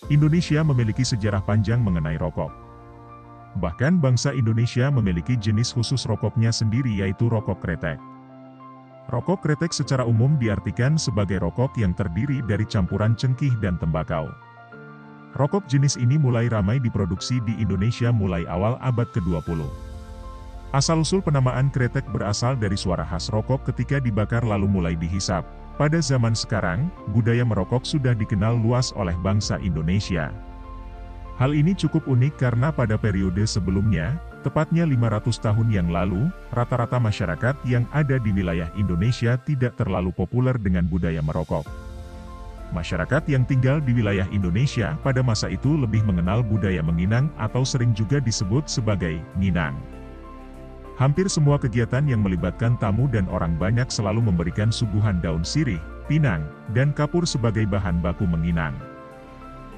Indonesia memiliki sejarah panjang mengenai rokok. Bahkan bangsa Indonesia memiliki jenis khusus rokoknya sendiri yaitu rokok kretek. Rokok kretek secara umum diartikan sebagai rokok yang terdiri dari campuran cengkih dan tembakau. Rokok jenis ini mulai ramai diproduksi di Indonesia mulai awal abad ke-20. Asal-usul penamaan kretek berasal dari suara khas rokok ketika dibakar lalu mulai dihisap. Pada zaman sekarang, budaya merokok sudah dikenal luas oleh bangsa Indonesia. Hal ini cukup unik karena pada periode sebelumnya, tepatnya 500 tahun yang lalu, rata-rata masyarakat yang ada di wilayah Indonesia tidak terlalu populer dengan budaya merokok. Masyarakat yang tinggal di wilayah Indonesia pada masa itu lebih mengenal budaya menginang atau sering juga disebut sebagai nginang. Hampir semua kegiatan yang melibatkan tamu dan orang banyak selalu memberikan suguhan daun sirih, pinang, dan kapur sebagai bahan baku menginang.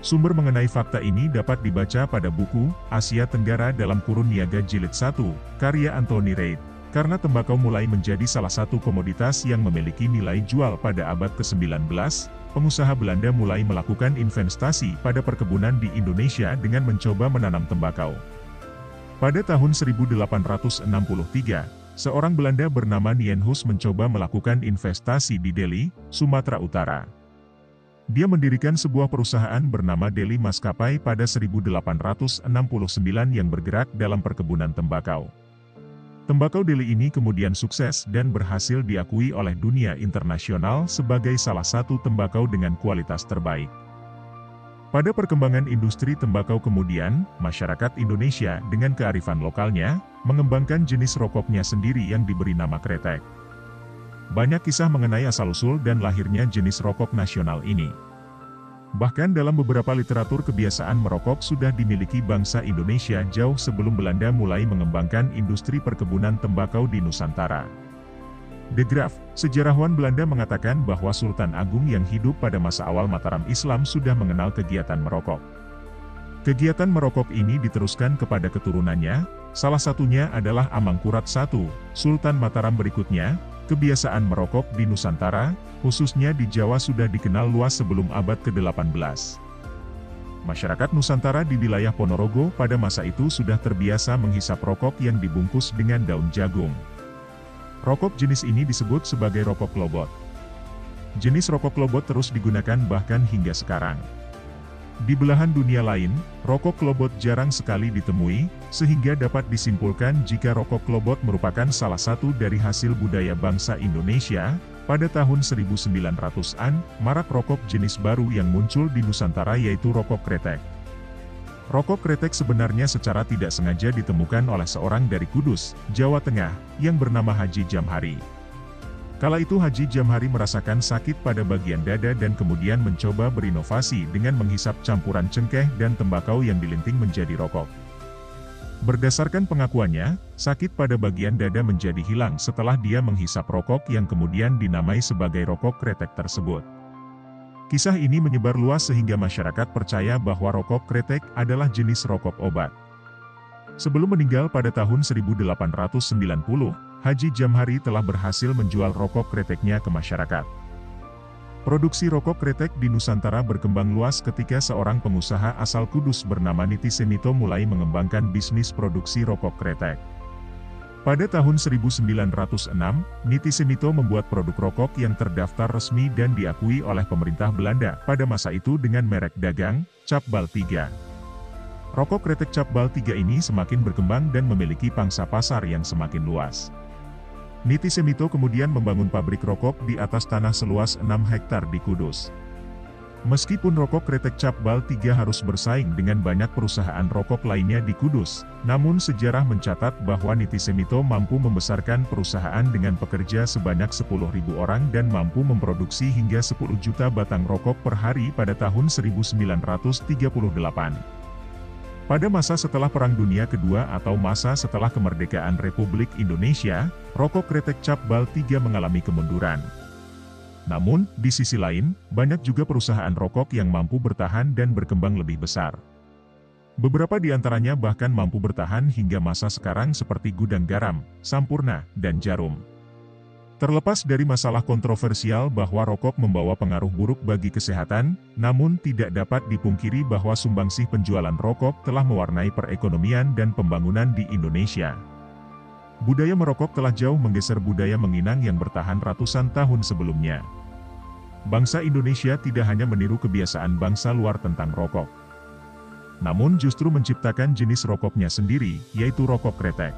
Sumber mengenai fakta ini dapat dibaca pada buku Asia Tenggara dalam kurun Niaga Jilid 1, karya Anthony Reid. Karena tembakau mulai menjadi salah satu komoditas yang memiliki nilai jual pada abad ke-19, pengusaha Belanda mulai melakukan investasi pada perkebunan di Indonesia dengan mencoba menanam tembakau. Pada tahun 1863, seorang Belanda bernama Nienhuis mencoba melakukan investasi di Delhi, Sumatera Utara. Dia mendirikan sebuah perusahaan bernama Delhi Maskapai pada 1869 yang bergerak dalam perkebunan tembakau. Tembakau Delhi ini kemudian sukses dan berhasil diakui oleh dunia internasional sebagai salah satu tembakau dengan kualitas terbaik. Pada perkembangan industri tembakau kemudian, masyarakat Indonesia dengan kearifan lokalnya, mengembangkan jenis rokoknya sendiri yang diberi nama kretek. Banyak kisah mengenai asal-usul dan lahirnya jenis rokok nasional ini. Bahkan dalam beberapa literatur kebiasaan merokok sudah dimiliki bangsa Indonesia jauh sebelum Belanda mulai mengembangkan industri perkebunan tembakau di Nusantara. De Graaf, sejarawan Belanda mengatakan bahwa Sultan Agung yang hidup pada masa awal Mataram Islam sudah mengenal kegiatan merokok. Kegiatan merokok ini diteruskan kepada keturunannya, salah satunya adalah Amangkurat I, Sultan Mataram berikutnya. Kebiasaan merokok di Nusantara, khususnya di Jawa sudah dikenal luas sebelum abad ke-18. Masyarakat Nusantara di wilayah Ponorogo pada masa itu sudah terbiasa menghisap rokok yang dibungkus dengan daun jagung. Rokok jenis ini disebut sebagai rokok lobot. Jenis rokok lobot terus digunakan bahkan hingga sekarang. Di belahan dunia lain, rokok lobot jarang sekali ditemui, sehingga dapat disimpulkan jika rokok lobot merupakan salah satu dari hasil budaya bangsa Indonesia. Pada tahun 1900-an, marak rokok jenis baru yang muncul di Nusantara yaitu rokok kretek. Rokok kretek sebenarnya secara tidak sengaja ditemukan oleh seorang dari Kudus, Jawa Tengah, yang bernama Haji Jamhari. Kala itu Haji Jamhari merasakan sakit pada bagian dada dan kemudian mencoba berinovasi dengan menghisap campuran cengkeh dan tembakau yang dilinting menjadi rokok. Berdasarkan pengakuannya, sakit pada bagian dada menjadi hilang setelah dia menghisap rokok yang kemudian dinamai sebagai rokok kretek tersebut. Kisah ini menyebar luas sehingga masyarakat percaya bahwa rokok kretek adalah jenis rokok obat. Sebelum meninggal pada tahun 1890, Haji Jamhari telah berhasil menjual rokok kreteknya ke masyarakat. Produksi rokok kretek di Nusantara berkembang luas ketika seorang pengusaha asal Kudus bernama Niti Semito mulai mengembangkan bisnis produksi rokok kretek. Pada tahun 1906, Niti Semito membuat produk rokok yang terdaftar resmi dan diakui oleh pemerintah Belanda pada masa itu dengan merek dagang, Cap Bal 3. Rokok kretek Cap Bal 3 ini semakin berkembang dan memiliki pangsa pasar yang semakin luas. Niti Semito kemudian membangun pabrik rokok di atas tanah seluas 6 hektar di Kudus. Meskipun rokok kretek Cap Bal 3 harus bersaing dengan banyak perusahaan rokok lainnya di Kudus, namun sejarah mencatat bahwa Niti Semito mampu membesarkan perusahaan dengan pekerja sebanyak 10.000 orang dan mampu memproduksi hingga 10 juta batang rokok per hari pada tahun 1938. Pada masa setelah Perang Dunia Kedua atau masa setelah kemerdekaan Republik Indonesia, rokok kretek Cap Bal 3 mengalami kemunduran. Namun, di sisi lain, banyak juga perusahaan rokok yang mampu bertahan dan berkembang lebih besar. Beberapa di antaranya bahkan mampu bertahan hingga masa sekarang seperti Gudang Garam, Sampurna, dan Jarum. Terlepas dari masalah kontroversial bahwa rokok membawa pengaruh buruk bagi kesehatan, namun tidak dapat dipungkiri bahwa sumbangsih penjualan rokok telah mewarnai perekonomian dan pembangunan di Indonesia. Budaya merokok telah jauh menggeser budaya menginang yang bertahan ratusan tahun sebelumnya. Bangsa Indonesia tidak hanya meniru kebiasaan bangsa luar tentang rokok, namun justru menciptakan jenis rokoknya sendiri, yaitu rokok kretek.